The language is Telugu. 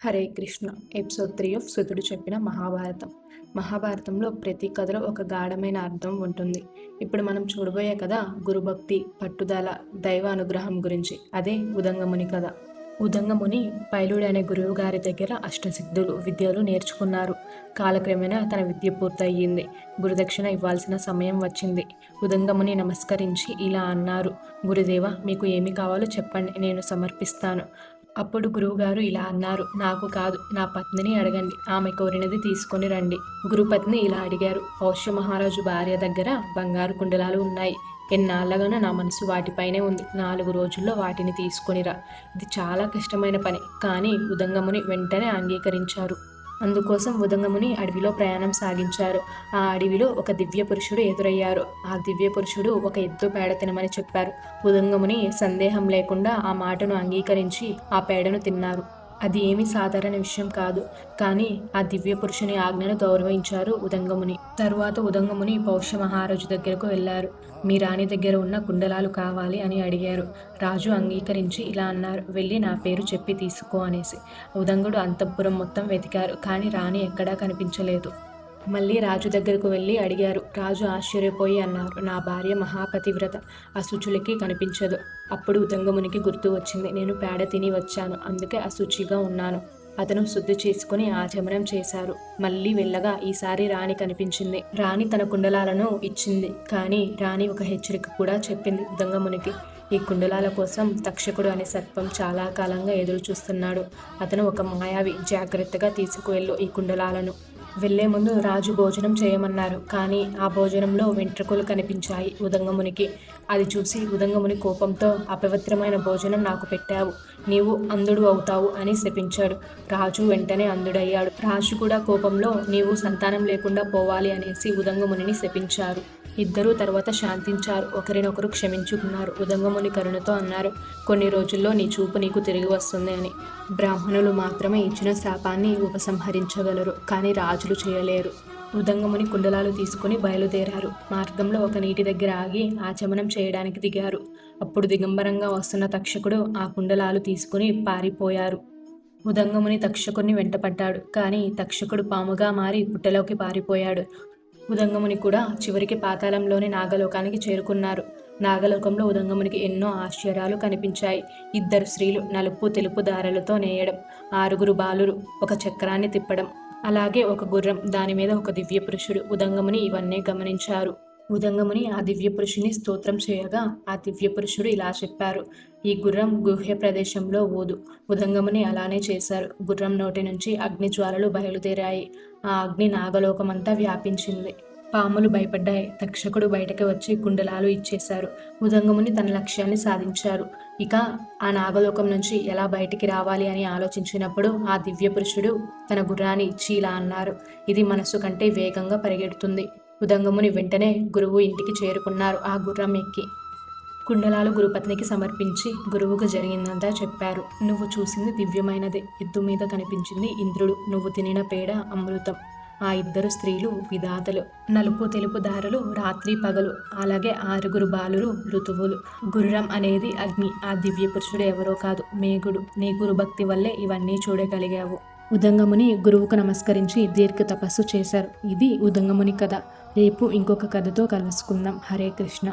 హరే కృష్ణ. ఎపిసోడ్ 3 ఆఫ్ సుతుడు చెప్పిన మహాభారతం. మహాభారతంలో ప్రతి కథలో ఒక గాఢమైన అర్థం ఉంటుంది. ఇప్పుడు మనం చూడబోయే కథ గురుభక్తి, పట్టుదల, దైవ అనుగ్రహం గురించి. అదే ఉదంగముని కథ. ఉదంగముని పైలుడు అనే గురువు గారి దగ్గర అష్టసిద్ధులు విద్యలు నేర్చుకున్నారు. కాలక్రమేణా తన విద్య పూర్తయింది. గురుదక్షిణ ఇవ్వాల్సిన సమయం వచ్చింది. ఉదంగముని నమస్కరించి ఇలా అన్నారు: గురుదేవ, మీకు ఏమి కావాలో చెప్పండి, నేను సమర్పిస్తాను. అప్పుడు గురువుగారు ఇలా అన్నారు: నాకు కాదు, నా పత్నిని అడగండి, ఆమె కోరినది తీసుకొని రండి. గురుపత్ని ఇలా అడిగారు: పౌష్య మహారాజు భార్య దగ్గర బంగారు కుండలాలు ఉన్నాయి. ఎన్నాళ్ళగానో నా మనసు వాటిపైనే ఉంది. 4 రోజుల్లో వాటిని తీసుకొనిరా. ఇది చాలా కష్టమైన పని, కానీ ఉదంగముని వెంటనే అంగీకరించారు. అందుకోసం ఉదంగముని అడవిలో ప్రయాణం సాగించారు. ఆ అడవిలో ఒక దివ్య పురుషుడు ఎదురయ్యారు. ఆ దివ్య పురుషుడు ఒక ఎద్దు పేడ తినమని చెప్పారు. ఉదంగముని సందేహం లేకుండా ఆ మాటను అంగీకరించి ఆ పేడను తిన్నారు. అది ఏమీ సాధారణ విషయం కాదు, కానీ ఆ దివ్య పురుషుని ఆజ్ఞను గౌరవించారు ఉదంగముని. తరువాత ఉదంగముని పౌష్య మహారాజు దగ్గరకు వెళ్ళారు. మీ రాణి దగ్గర ఉన్న కుండలాలు కావాలి అని అడిగారు. రాజు అంగీకరించి ఇలా అన్నారు: వెళ్ళి నా పేరు చెప్పి తీసుకో అనేసి. ఉదంగుడు అంతఃపురం మొత్తం వెతికారు, కానీ రాణి ఎక్కడా కనిపించలేదు. మళ్ళీ రాజు దగ్గరకు వెళ్ళి అడిగారు. రాజు ఆశ్చర్యపోయి అన్నారు: నా భార్య మహాపతివ్రత, అశుచులకి కనిపించదు. అప్పుడు ఉదంగమునికి గుర్తు వచ్చింది: నేను పేడ తిని వచ్చాను, అందుకే అశుచిగా ఉన్నాను. అతను శుద్ధి చేసుకుని ఆచమనం చేశారు. మళ్ళీ వెళ్ళగా ఈసారి రాణి కనిపించింది. రాణి తన కుండలాలను ఇచ్చింది, కానీ రాణి ఒక హెచ్చరిక కూడా చెప్పింది ఉదంగమునికి. ఈ కుండలాల కోసం తక్షకుడు అనే సర్పం చాలా కాలంగా ఎదురు చూస్తున్నాడు. అతను ఒక మాయావి. జాగ్రత్తగా తీసుకువెళ్ళు ఈ కుండలాలను. వెళ్లే ముందు రాజు భోజనం చేయమన్నారు, కానీ ఆ భోజనంలో వెంట్రుకలు కనిపించాయి ఉదంగమునికి. అది చూసి ఉదంగముని కోపంతో, అపవిత్రమైన భోజనం నాకు పెట్టావు, నీవు అంధుడు అవుతావు అని శపించాడు. రాజు వెంటనే అంధుడయ్యాడు. రాజు కూడా కోపంలో నీవు సంతానం లేకుండా పోవాలి అనేసి ఉదంగమునిని శపించారు. ఇద్దరూ తర్వాత శాంతించారు, ఒకరినొకరు క్షమించుకున్నారు. ఉదంగముని కరుణతో అన్నారు: కొన్ని రోజుల్లో నీ చూపు నీకు తిరిగి వస్తుంది అని. బ్రాహ్మణులు మాత్రమే ఇచ్చిన శాపాన్ని ఉపసంహరించగలరు, కానీ రాజులు చేయలేరు. ఉదంగముని కుండలాలు తీసుకుని బయలుదేరారు. మార్గంలో ఒక నీటి దగ్గర ఆగి ఆచమనం చేయడానికి దిగారు. అప్పుడు దిగంబరంగా వస్తున్న తక్షకుడు ఆ కుండలాలు తీసుకుని పారిపోయారు. ఉదంగముని తక్షకుడిని వెంటపడ్డాడు, కానీ తక్షకుడు పాముగా మారి పుట్టలోకి పారిపోయాడు. ఉదంగముని కూడా చివరికి పాతాళంలోని నాగలోకానికి చేరుకున్నారు. నాగలోకంలో ఉదంగమునికి ఎన్నో ఆశ్చర్యాలు కనిపించాయి. 2 స్త్రీలు నలుపు తెలుపు దారాలతో నేయడం, 6 బాలురు ఒక చక్రాన్ని తిప్పడం, అలాగే ఒక గుర్రం, దాని మీద ఒక దివ్య పురుషుడు. ఉదంగముని ఇవన్నీ గమనించారు. ఉదంగముని ఆ దివ్య పురుషుని స్తోత్రం చేయగా ఆ దివ్య పురుషుడు ఇలా చెప్పారు: ఈ గుర్రం గుహ్య ప్రదేశంలో ఊదు. ఉదంగముని అలానే చేశారు. గుర్రం నోటి నుంచి అగ్ని జ్వాలలు బయలుదేరాయి. ఆ అగ్ని నాగలోకమంతా వ్యాపించింది. పాములు భయపడ్డాయి. తక్షకుడు బయటకు వచ్చి కుండలాలు ఇచ్చేశారు. ఉదంగముని తన లక్ష్యాన్ని సాధించారు. ఇక ఆ నాగలోకం నుంచి ఎలా బయటికి రావాలి అని ఆలోచించినప్పుడు ఆ దివ్య పురుషుడు తన గుర్రాన్ని ఇచ్చి ఇలా అన్నారు: ఇది మనసు కంటే వేగంగా పరిగెడుతుంది. ఉదంగముని వెంటనే గురువు ఇంటికి చేరుకున్నారు. ఆ గుర్రం ఎక్కి కుండలాలు గురుపత్నికి సమర్పించి గురువుకు జరిగిందంతా చెప్పారు. నువ్వు చూసింది దివ్యమైనదే. ఎద్దు మీద కనిపించింది ఇంద్రుడు. నువ్వు తినిన పేడ అమృతం. ఆ 2 స్త్రీలు విధాతలు. నలుపు తెలుపు దారులు రాత్రి పగలు. అలాగే 6 బాలురు ఋతువులు. గుర్రం అనేది అగ్ని. ఆ దివ్య పురుషుడు ఎవరో కాదు, మేఘుడు. నీ గురుభక్తి వల్లే ఇవన్నీ చూడగలిగావు. ఉదంగముని గురువుకు నమస్కరించి దీర్ఘ తపస్సు చేశారు. ఇది ఉదంగముని కథ. రేపు ఇంకొక కథతో కలుసుకుందాం. హరే కృష్ణ.